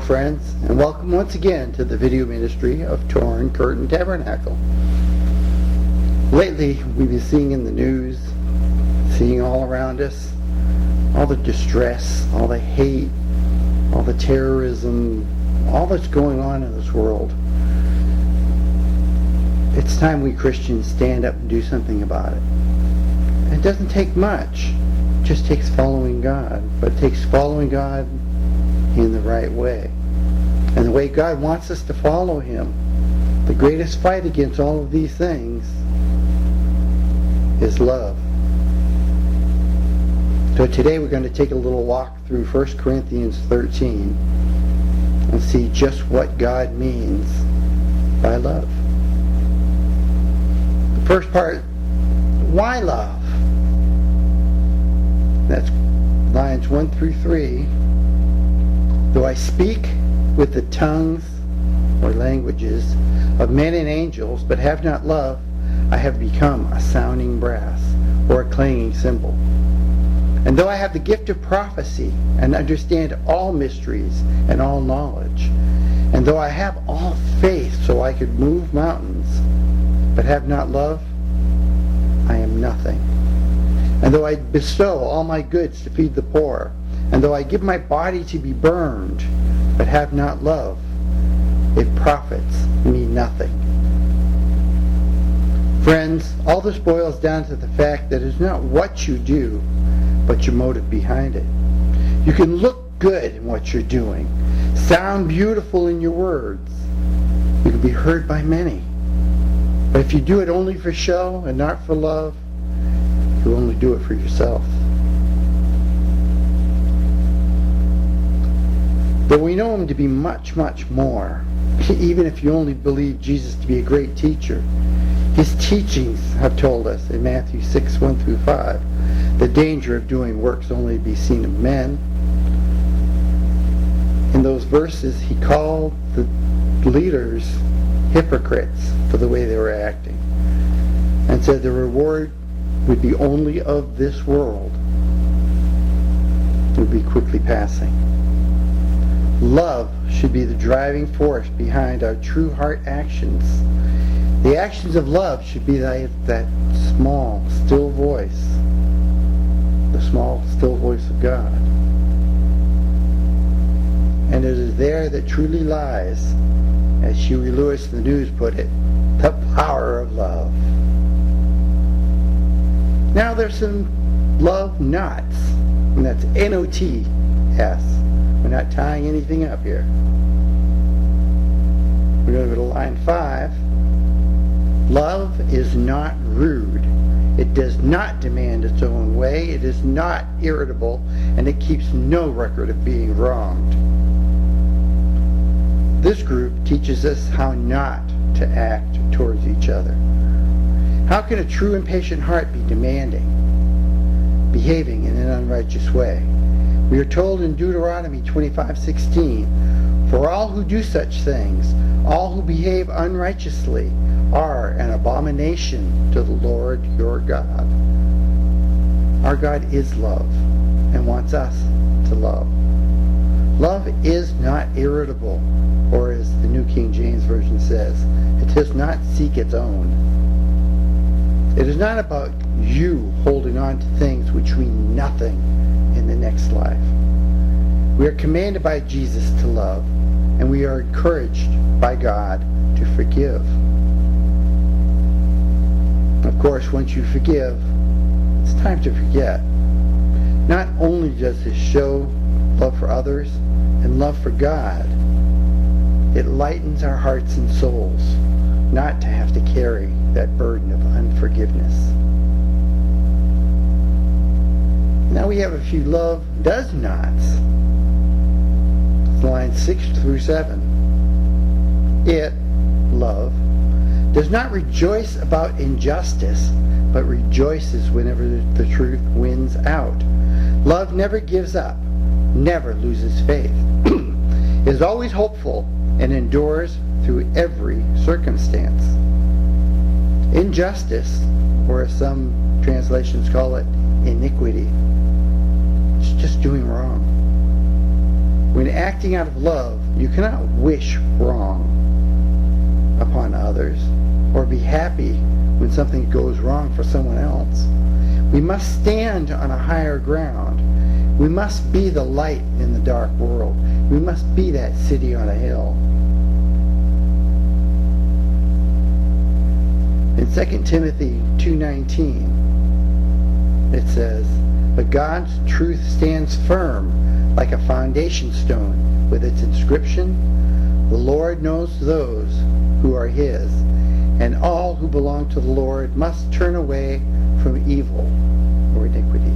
friends, and welcome once again to the video ministry of Torn Curtain Tabernacle. Lately, we've been seeing in the news, seeing all around us, all the distress, all the hate, all the terrorism, all that's going on in this world. It's time we Christians stand up and do something about it. It doesn't take much. It just takes following God. But it takes following God in the right way. And the way God wants us to follow Him. The greatest fight against all of these things is love. So today we're going to take a little walk through 1 Corinthians 13 and see just what God means by love. The first part, why love? That's lines 1 through 3. Though I speak with the tongues or languages of men and angels, but have not love, I have become a sounding brass or a clanging cymbal. And though I have the gift of prophecy and understand all mysteries and all knowledge, and though I have all faith so I could move mountains, but have not love, I am nothing. And though I bestow all my goods to feed the poor, and though I give my body to be burned, but have not love, it profits me nothing. Friends, all this boils down to the fact that it's not what you do, but your motive behind it. You can look good in what you're doing, sound beautiful in your words. You can be heard by many. But if you do it only for show and not for love, you only do it for yourself. But we know Him to be much, much more. Even if you only believe Jesus to be a great teacher, His teachings have told us in Matthew 6, 1 through 5, the danger of doing works only to be seen of men. In those verses, He called the leaders hypocrites for the way they were acting, and said the reward would be only of this world. It would be quickly passing. Love should be the driving force behind our true heart actions. The actions of love should be that small, still voice, the small, still voice of God. And it is there that truly lies, as Huey Lewis in the News put it, the power of love. Now there's some love knots, and that's N-O-T-S. We're not tying anything up here. We're going to go to line 5. Love is not rude. It does not demand its own way. It is not irritable, and it keeps no record of being wronged. This group teaches us how not to act towards each other. How can a true and patient heart be demanding, behaving in an unrighteous way? We are told in Deuteronomy 25:16, for all who do such things, all who behave unrighteously, are an abomination to the Lord your God. Our God is love and wants us to love. Love is not irritable, or as the New King James Version says, it does not seek its own. It is not about you holding on to things which mean nothing in the next life. We are commanded by Jesus to love, and we are encouraged by God to forgive. Of course, once you forgive, it's time to forget. Not only does this show love for others and love for God, it lightens our hearts and souls not to have to carry that burden of unforgiveness. Now we have a few love does nots. Lines 6 through 7. It, love, does not rejoice about injustice, but rejoices whenever the truth wins out. Love never gives up, never loses faith, is always hopeful, and endures through every circumstance. Injustice, or as some translations call it, iniquity, it's just doing wrong. When acting out of love, you cannot wish wrong upon others or be happy when something goes wrong for someone else. We must stand on a higher ground. We must be the light in the dark world. We must be that city on a hill. In 2 Timothy 2:19, it says, "But God's truth stands firm like a foundation stone with its inscription, 'The Lord knows those who are His, and all who belong to the Lord must turn away from evil or iniquity.'"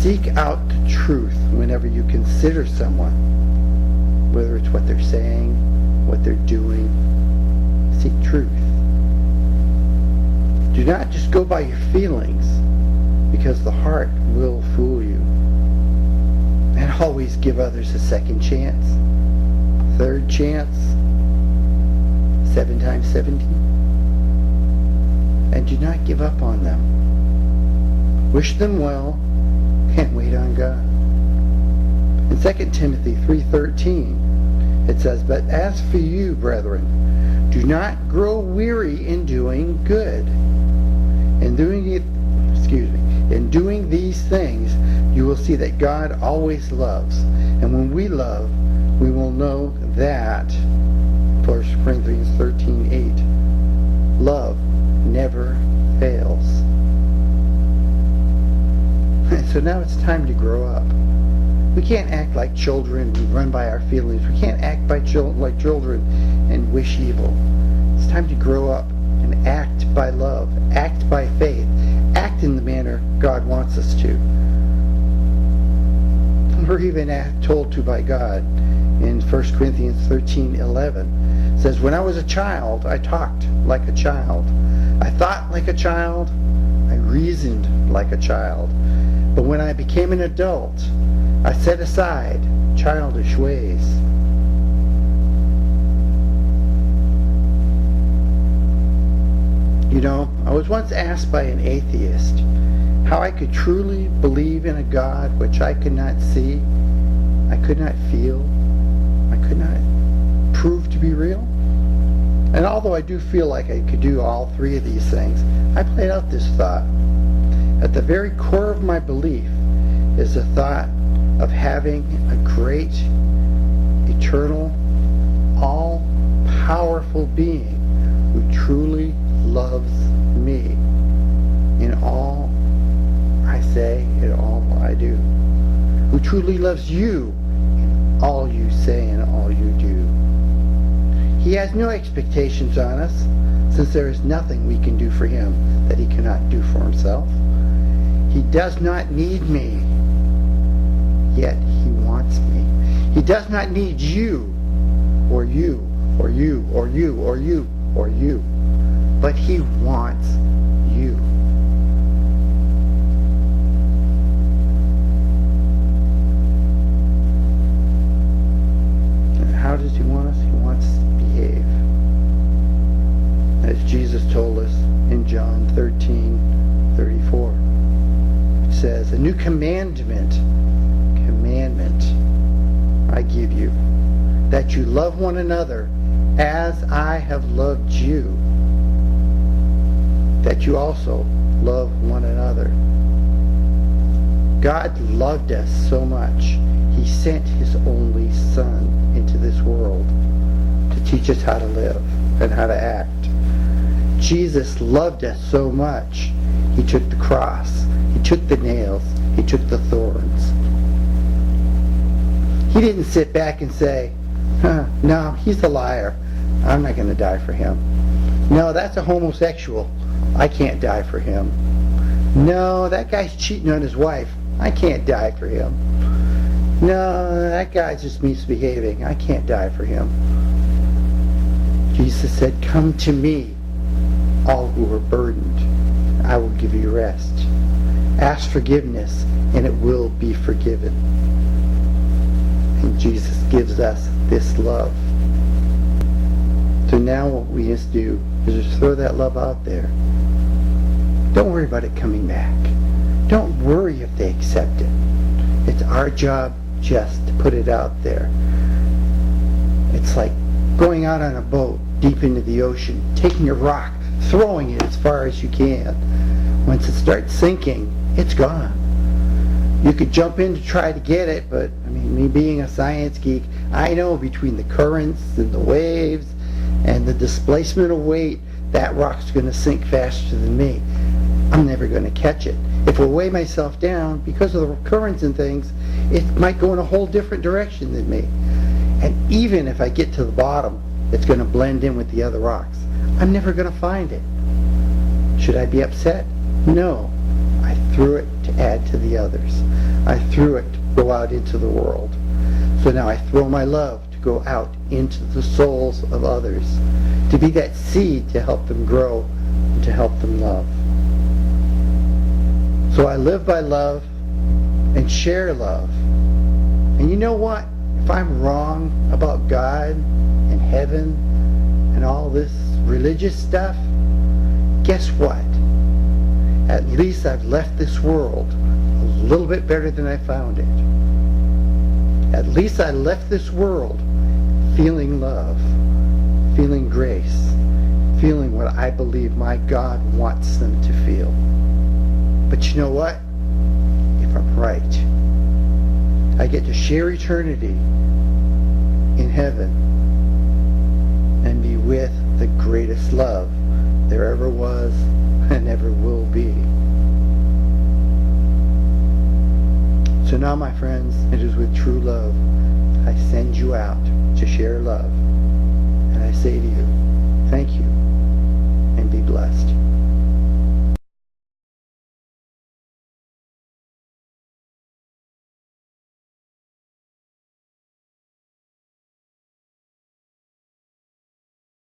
Seek out the truth whenever you consider someone, whether it's what they're saying, what they're doing. Seek truth. Do not just go by your feelings, because the heart will fool you. And always give others a second chance, third chance, 7 times 70. And do not give up on them. Wish them well and wait on God. In 2 Timothy 3:13, it says, "But as for you, brethren, do not grow weary in doing good. In doing these things, you will see that God always loves. And when we love, we will know that," 1 Corinthians 13:8, "love never fails." So now it's time to grow up. We can't act like children and run by our feelings. We can't act like children and wish evil. It's time to grow up and act by love, act by faith, act in the manner God wants us to. We're even told to by God in 1 Corinthians 13:11. It says, "When I was a child, I talked like a child. I thought like a child. I reasoned like a child. But when I became an adult, I set aside childish ways." You know, I was once asked by an atheist how I could truly believe in a God which I could not see, I could not feel, I could not prove to be real. And although I do feel like I could do all three of these things, I played out this thought. At the very core of my belief is the thought of having a great, eternal, all-powerful being who truly loves me in all I say and all I do, who truly loves you in all you say and all you do. He has no expectations on us, since there is nothing we can do for him that he cannot do for himself. He does not need me, yet he wants me. He does not need you, or you, or you, or you, or you, or you, but he wants you. And how does he want us? He wants us to behave. As Jesus told us in John 13:34. It says, "A new commandment I give you, that you love one another as I have loved you, that you also love one another." God loved us so much, he sent his only Son into this world to teach us how to live and how to act. Jesus loved us so much, he took the cross, he took the nails, he took the thorns. He didn't sit back and say, "No, he's a liar. I'm not going to die for him. No, that's a homosexual. I can't die for him. No, that guy's cheating on his wife. I can't die for him. No, that guy's just misbehaving. I can't die for him." Jesus said, "Come to me, all who are burdened. I will give you rest. Ask forgiveness, and it will be forgiven." And Jesus gives us this love. So now what we just do is just throw that love out there. Don't worry about it coming back. Don't worry if they accept it. It's our job just to put it out there. It's like going out on a boat deep into the ocean, taking a rock, throwing it as far as you can. Once it starts sinking, it's gone. You could jump in to try to get it, but I mean, me being a science geek, I know between the currents and the waves and the displacement of weight, that rock's going to sink faster than me. I'm never going to catch it. If I weigh myself down, because of the currents and things, it might go in a whole different direction than me. And even if I get to the bottom, it's going to blend in with the other rocks. I'm never going to find it. Should I be upset? No. I threw it to add to the others. I threw it to go out into the world. So now I throw my love to go out into the souls of others, to be that seed to help them grow and to help them love. So I live by love and share love. And you know what? If I'm wrong about God and heaven and all this religious stuff, guess what? At least I've left this world a little bit better than I found it. At least I left this world feeling love, feeling grace, feeling what I believe my God wants them to feel. But you know what? If I'm right, I get to share eternity in heaven and be with the greatest love there ever was and ever will be. So now, my friends, it is with true love I send you out to share love. And I say to you, thank you and be blessed.